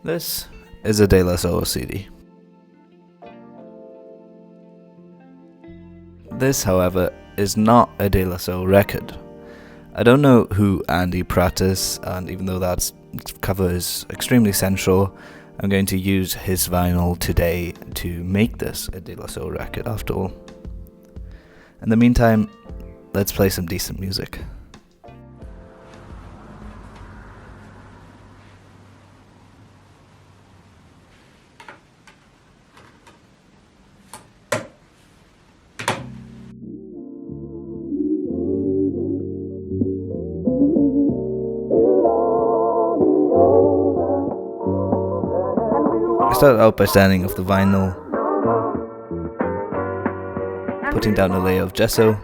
This is a De La Soul CD. This, however, is not a De La Soul record. I don't know who Andy Pratt is, and even though that cover is extremely central, I'm going to use his vinyl today to make this a De La Soul record after all. In the meantime, let's play some decent music. I started out by standing off the vinyl, putting down a layer of gesso,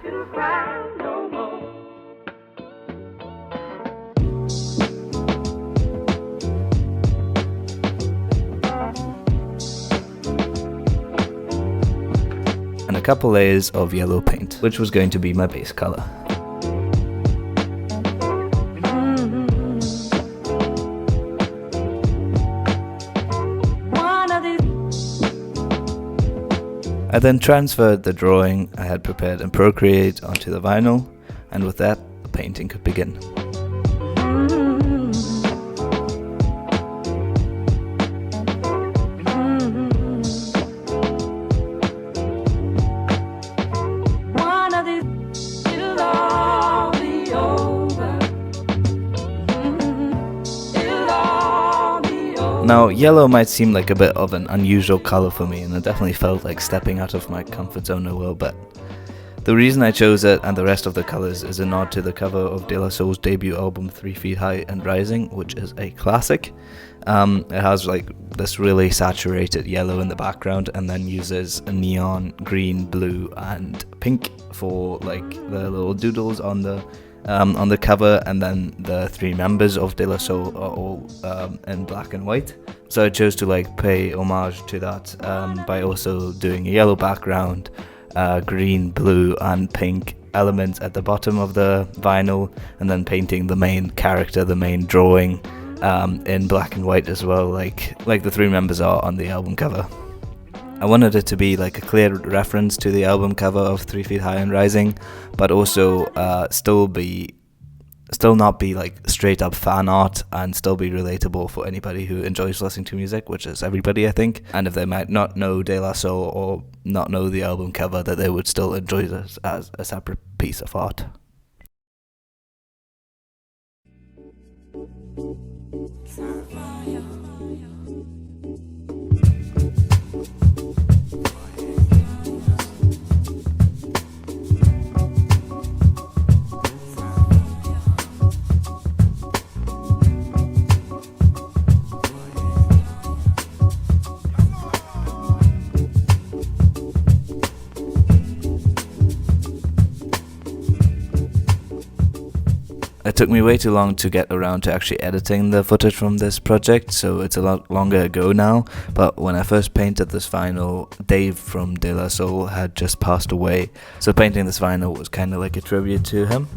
and a couple layers of yellow paint, which was going to be my base color. I then transferred the drawing I had prepared in Procreate onto the vinyl, and with that, the painting could begin. Now, yellow might seem like a bit of an unusual color for me, and it definitely felt like stepping out of my comfort zone a little bit. The reason I chose it and the rest of the colors is a nod to the cover of De La Soul's debut album 3 Feet High and Rising, which is a classic. It has like this really saturated yellow in the background and then uses a neon green, blue and pink for like the little doodles on the cover, and then the three members of De La Soul are all in black and white. So I chose to like pay homage to that by also doing a yellow background, green, blue and pink elements at the bottom of the vinyl, and then painting the main character, the main drawing in black and white as well, like the three members are on the album cover. I wanted it to be like a clear reference to the album cover of 3 Feet High and Rising, but also still not be like straight up fan art, and still be relatable for anybody who enjoys listening to music, which is everybody, I think. And if they might not know De La Soul or not know the album cover, that they would still enjoy this as a separate piece of art. It took me way too long to get around to actually editing the footage from this project, so it's a lot longer ago now, but when I first painted this vinyl, Dave from De La Soul had just passed away, so painting this vinyl was kind of like a tribute to him.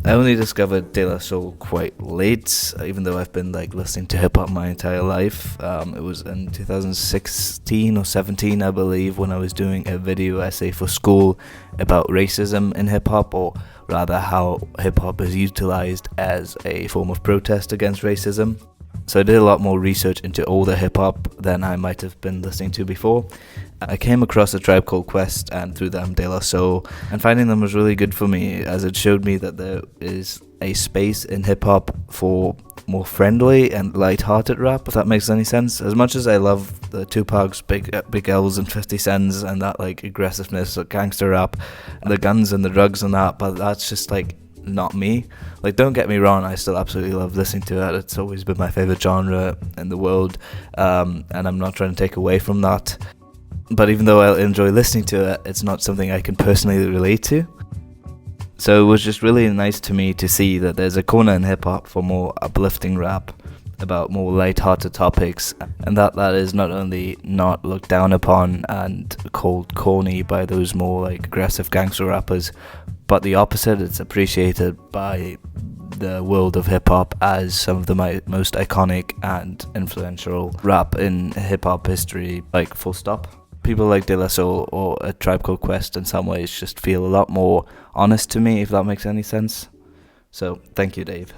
I only discovered De La Soul quite late, even though I've been like listening to hip hop my entire life. It was in 2016 or 17, I believe, when I was doing a video essay for school about racism in hip hop, or rather how hip hop is utilized as a form of protest against racism. So I did a lot more research into older hip hop than I might have been listening to before. I came across A Tribe Called Quest and through them De La Soul, and finding them was really good for me, as it showed me that there is a space in hip hop for more friendly and light-hearted rap, if that makes any sense. As much as I love the Tupac's, Big L's and 50 Cents and that like aggressiveness of gangster rap, the guns and the drugs and that, but that's just like not me. Like, don't get me wrong, I still absolutely love listening to it. It's always been my favorite genre in the world, and I'm not trying to take away from that. But even though I enjoy listening to it, it's not something I can personally relate to. So it was just really nice to me to see that there's a corner in hip-hop for more uplifting rap about more light-hearted topics, and that is not only not looked down upon and called corny by those more like aggressive gangster rappers, but the opposite. It's appreciated by the world of hip hop as some of the most iconic and influential rap in hip hop history, like full stop. People like De La Soul or A Tribe Called Quest in some ways just feel a lot more honest to me, if that makes any sense. So thank you, Dave.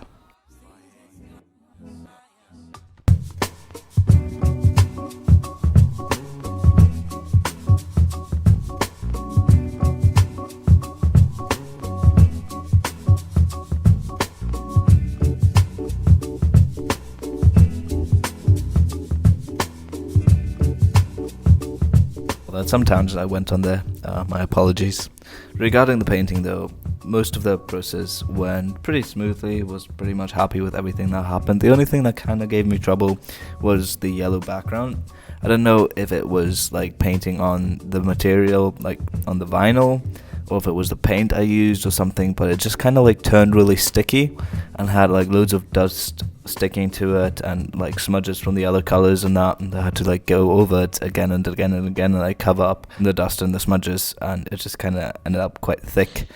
Sometimes I went on there, my apologies. Regarding the painting though, most of the process went pretty smoothly, was pretty much happy with everything that happened. The only thing that kind of gave me trouble was the yellow background. I don't know if it was like painting on the material, like on the vinyl, or if it was the paint I used or something, but it just kind of like turned really sticky and had like loads of dust sticking to it and like smudges from the other colors and that, and I had to like go over it again and again and again and like cover up the dust and the smudges, and it just kind of ended up quite thick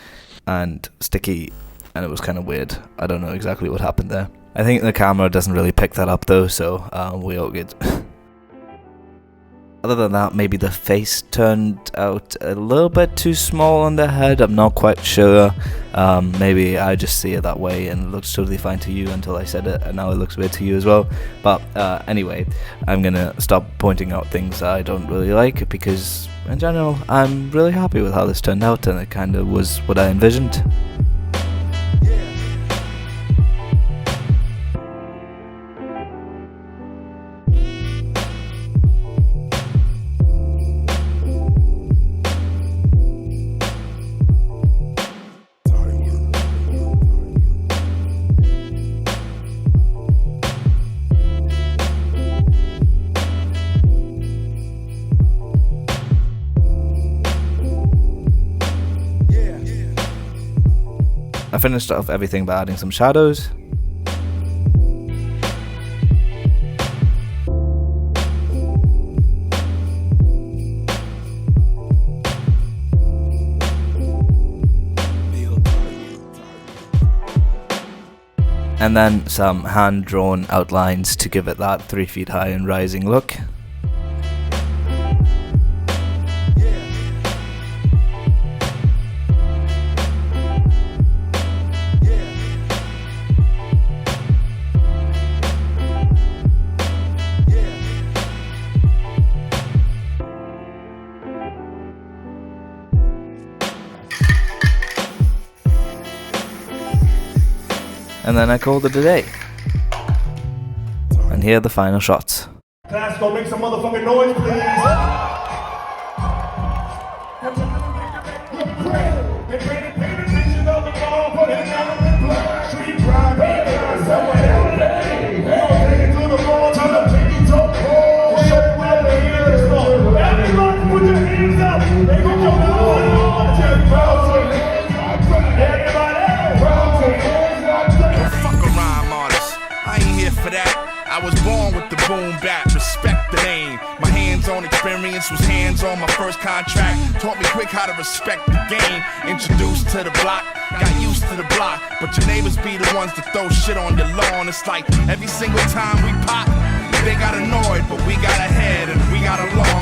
and sticky, and it was kind of weird. I don't know exactly what happened there. I think the camera doesn't really pick that up though, so we all good. Other than that, maybe the face turned out a little bit too small on the head. I'm not quite sure. Maybe I just see it that way and it looks totally fine to you until I said it, and now it looks weird to you as well. But anyway, I'm gonna stop pointing out things I don't really like, because in general I'm really happy with how this turned out, and it kind of was what I envisioned. I finished off everything by adding some shadows. And then some hand-drawn outlines to give it that 3 feet high and rising look. And then I called it a day. And here are the final shots. Class, go make some motherfucking noise, please. I was born with the boom bap, respect the name. My hands-on experience was hands on my first contract. Taught me quick how to respect the game. Introduced to the block, got used to the block. But your neighbors be the ones that throw shit on your lawn. It's like every single time we pop, they got annoyed, but we got ahead and we got along.